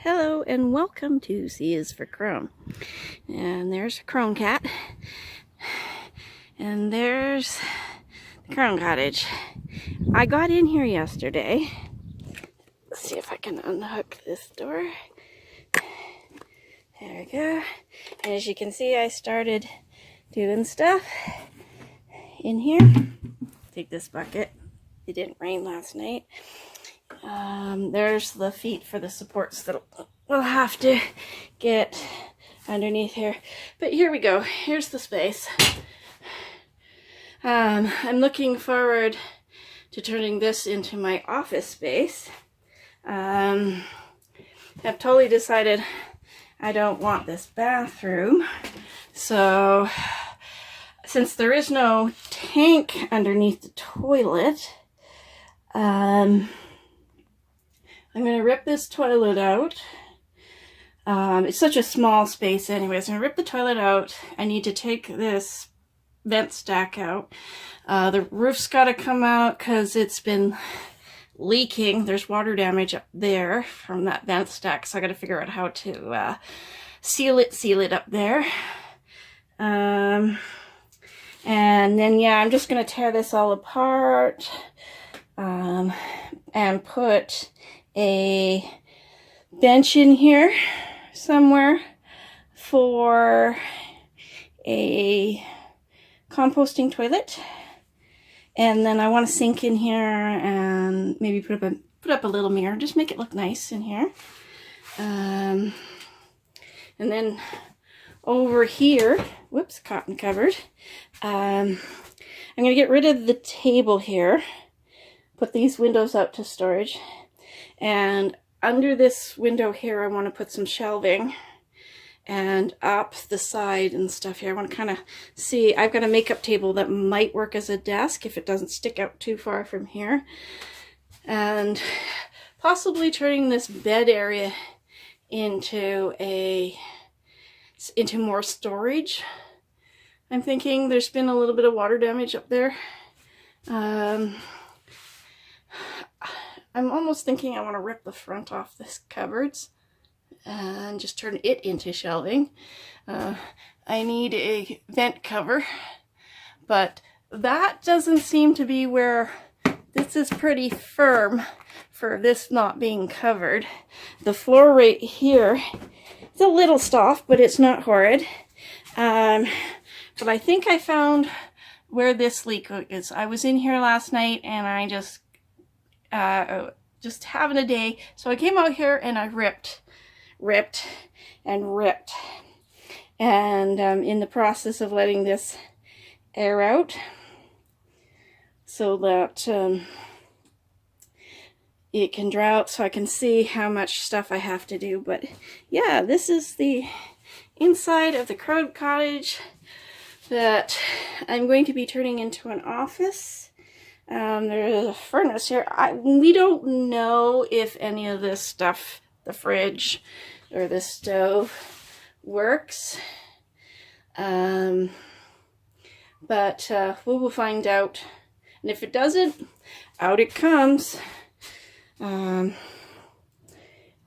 Hello and welcome to Cis4Crone. And there's a Crone cat. And there's the Crone cottage. I got in here yesterday. Let's see if I can unhook this door. There we go. And as you can see, I started doing stuff in here. Take this bucket. It didn't rain last night. There's the feet for the supports that we'll have to get underneath here. But here we go. Here's the space. I'm looking forward to turning this into my office space. I've totally decided I don't want this bathroom. So, since there is no tank underneath the toilet, I'm going to rip this toilet out. It's such a small space anyways. I'm going to rip the toilet out. I need to take this vent stack out. The roof's got to come out because it's been leaking. There's water damage up there from that vent stack, so I got to figure out how to seal it up there. And then, yeah, I'm just going to tear this all apart and put a bench in here somewhere for a composting toilet. And then I want a sink in here and maybe put up a little mirror. Just make it look nice in here. And then over here, whoops, cotton cupboard. I'm going to get rid of the table here. Put these windows out to storage. And under this window here, I want to put some shelving. And up the side and stuff here, I want to kind of see. I've got a makeup table that might work as a desk if it doesn't stick out too far from here. And possibly turning this bed area into more storage. I'm thinking there's been a little bit of water damage up there. I'm almost thinking I want to rip the front off this cupboards and just turn it into shelving. I need a vent cover, but that doesn't seem to be where this is pretty firm for this not being covered. The floor right here is a little soft, but it's not horrid. But I think I found where this leak is. I was in here last night and I just having a day. So I came out here and I ripped. And in the process of letting this air out so that it can dry out so I can see how much stuff I have to do. But yeah, this is the inside of the Crone cottage that I'm going to be turning into an office. There's a furnace here. We don't know if any of this stuff, the fridge or the stove, works. But we will find out. And if it doesn't, out it comes. I'm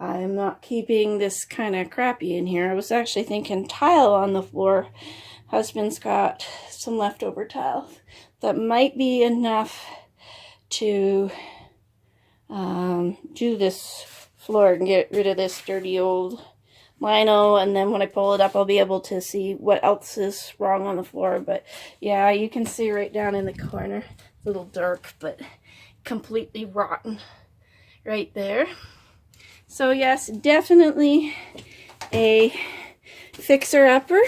not keeping this kind of crappy in here. I was actually thinking tile on the floor. Husband's got some leftover tile that might be enough to do this floor and get rid of this dirty old lino, and then when I pull it up I'll be able to see what else is wrong on the floor. But yeah, you can see right down in the corner, it's a little dark but completely rotten right there. So yes, definitely a fixer-upper.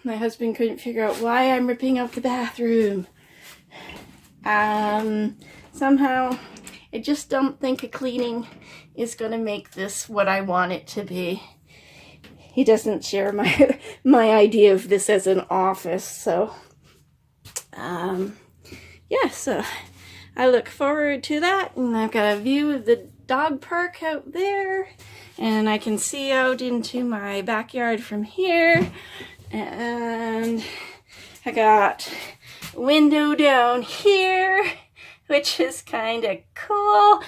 My husband couldn't figure out why I'm ripping out the bathroom. Somehow, I just don't think a cleaning is going to make this what I want it to be. He doesn't share my idea of this as an office, so yeah, so I look forward to that. And I've got a view of the dog park out there, and I can see out into my backyard from here. And I got a window down here which is kind of cool.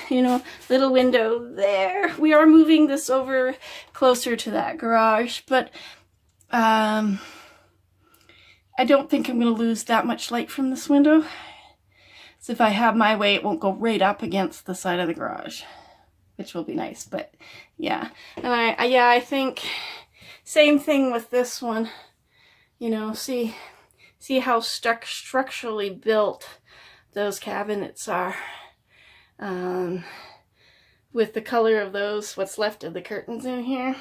You know, little window there. We are moving this over closer to that garage, but I don't think I'm going to lose that much light from this window. So if I have my way, it won't go right up against the side of the garage, which will be nice. But yeah, and I think same thing with this one. You know, see how structurally built those cabinets are. With the color of those, what's left of the curtains in here,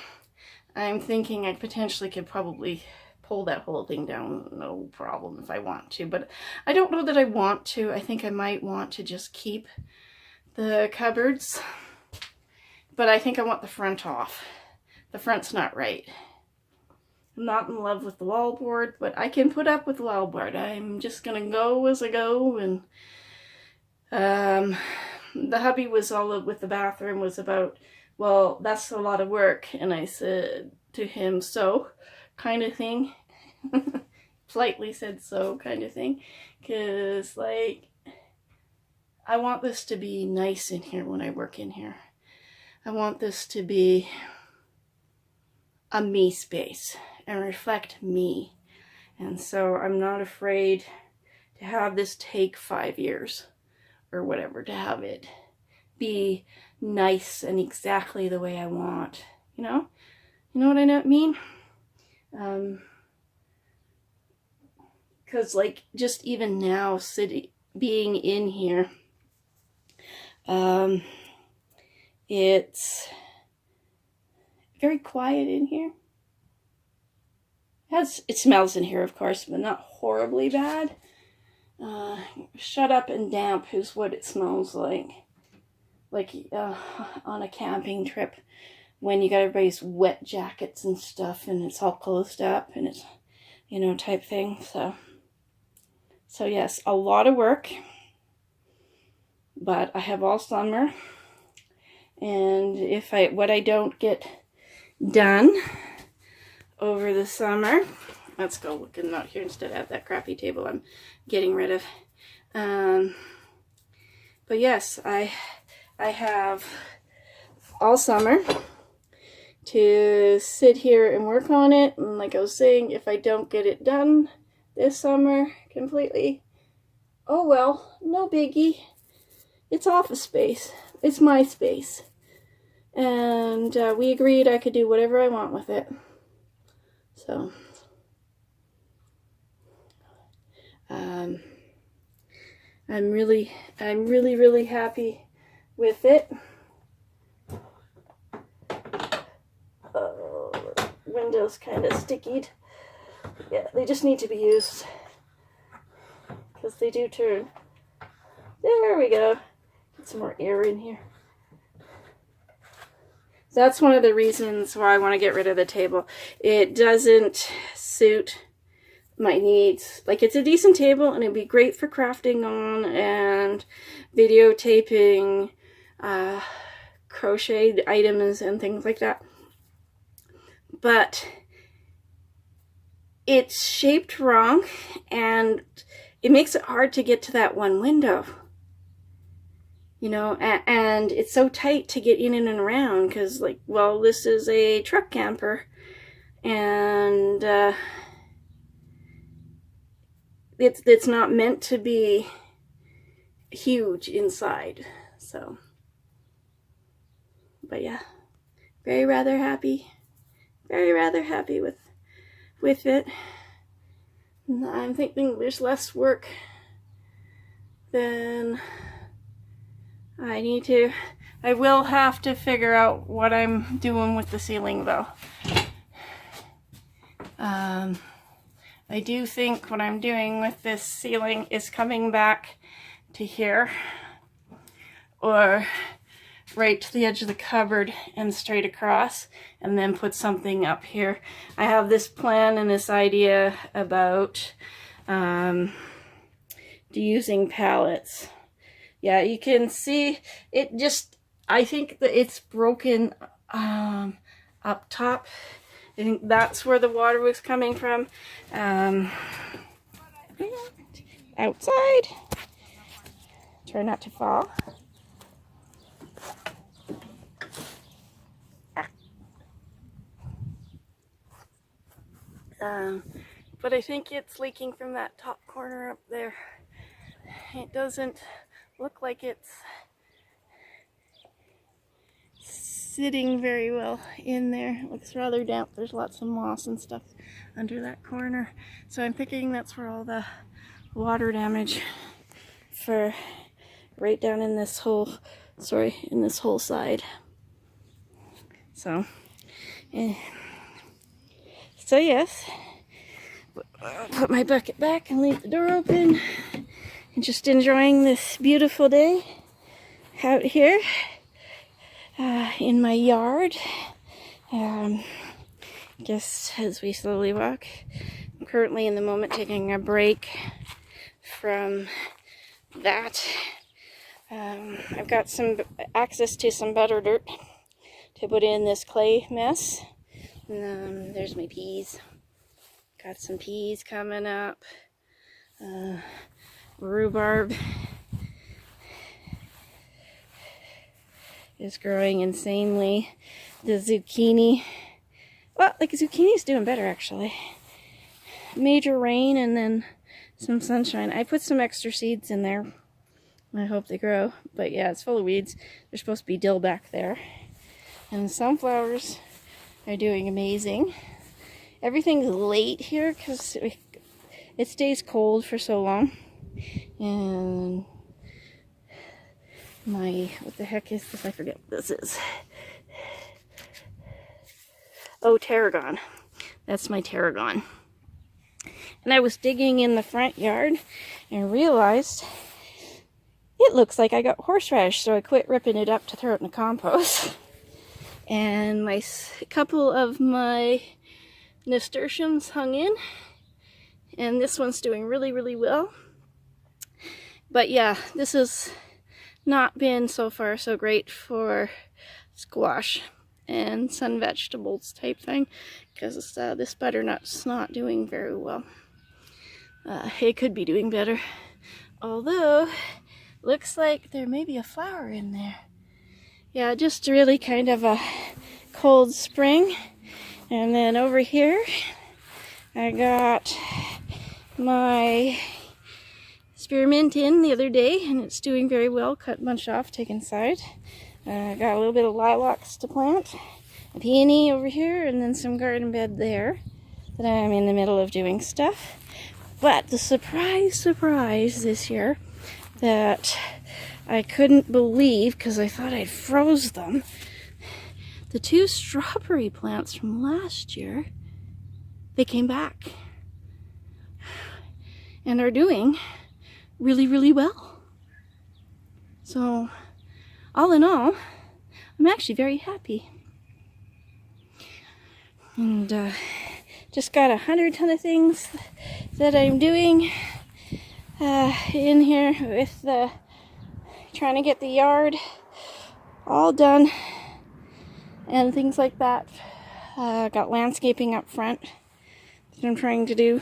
I'm thinking I potentially could probably pull that whole thing down, no problem, if I want to. But I don't know that I want to. I think I might want to just keep the cupboards. But I think I want the front off. The front's not right. I'm not in love with the wallboard, but I can put up with the wallboard. I'm just gonna go as I go. And the hubby was all with the bathroom was about, well, that's a lot of work. And I said to him, so, kind of thing. Politely said so, kind of thing. Because, like, I want this to be nice in here when I work in here. I want this to be a me space and reflect me. And so I'm not afraid to have this take 5 years or whatever, to have it be nice and exactly the way I want. You know what I mean? Because like just even now being in here, it's very quiet in here. It smells in here, of course, but not horribly bad. Shut up and damp is what it smells like. Like on a camping trip when you got everybody's wet jackets and stuff and it's all closed up and it's, you know, type thing. So yes, a lot of work, but I have all summer. And what I don't get done over the summer, let's go looking out here instead of that crappy table I'm getting rid of. But yes, I have all summer to sit here and work on it. And like I was saying, if I don't get it done this summer completely, oh well, no biggie. It's office space. It's my space. And we agreed I could do whatever I want with it. So, I'm really happy with it. Oh, the window's kind of stickied. Yeah, they just need to be used because they do turn. There we go. Get some more air in here. That's one of the reasons why I want to get rid of the table. It doesn't suit my needs. Like, it's a decent table and it'd be great for crafting on and videotaping crocheted items and things like that. But it's shaped wrong and it makes it hard to get to that one window. You know, and it's so tight to get in and around because, like, well, this is a truck camper and it's not meant to be huge inside. So, but yeah, very rather happy with it. I'm thinking there's less work than I will have to figure out what I'm doing with the ceiling though. I do think what I'm doing with this ceiling is coming back to here or right to the edge of the cupboard and straight across and then put something up here. I have this plan and this idea about using pallets. Yeah, you can see it just, I think that it's broken up top. I think that's where the water was coming from. Outside. Try not to fall. But I think it's leaking from that top corner up there. It doesn't look like it's sitting very well in there. It looks rather damp. There's lots of moss and stuff under that corner. So I'm thinking that's where all the water damage for right down in this whole, in this whole side. So yes, I'll put my bucket back and leave the door open and just enjoying this beautiful day out here in my yard. Just as we slowly walk, I'm currently in the moment taking a break from that. I've got some access to some better dirt to put in this clay mess. There's my peas. Got some peas coming up. Rhubarb is growing insanely. The zucchini, well, like zucchini's doing better actually. Major rain and then some sunshine. I put some extra seeds in there. I hope they grow. But yeah, it's full of weeds. There's supposed to be dill back there. And sunflowers are doing amazing. Everything's late here because it stays cold for so long. And what the heck is this? I forget what this is. Oh, tarragon. That's my tarragon. And I was digging in the front yard and realized it looks like I got horseradish, so I quit ripping it up to throw it in the compost. And a couple of my nasturtiums hung in, and this one's doing really, really well. But yeah, this has not been so far so great for squash and sun vegetables type thing, because this butternut's not doing very well. It could be doing better, although looks like there may be a flower in there. Yeah, just really kind of a cold spring. And then over here I got my spearmint in the other day, and it's doing very well. Cut a bunch off, taken side. Got a little bit of lilacs to plant, a peony over here, and then some garden bed there that I'm in the middle of doing stuff. But the surprise this year that I couldn't believe, because I thought I'd froze them, the 2 strawberry plants from last year, they came back and are doing really, really well. So all in all, I'm actually very happy. And just got 100 ton of things that I'm doing in here with trying to get the yard all done and things like that. Got landscaping up front that I'm trying to do.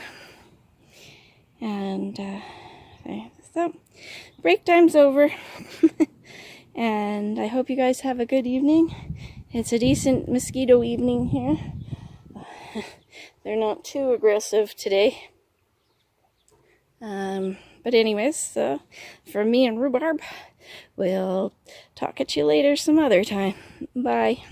And so break time's over. And I hope you guys have a good evening. It's a decent mosquito evening here. They're not too aggressive today. But anyways, from me and Rhubarb, we'll talk at you later some other time. Bye.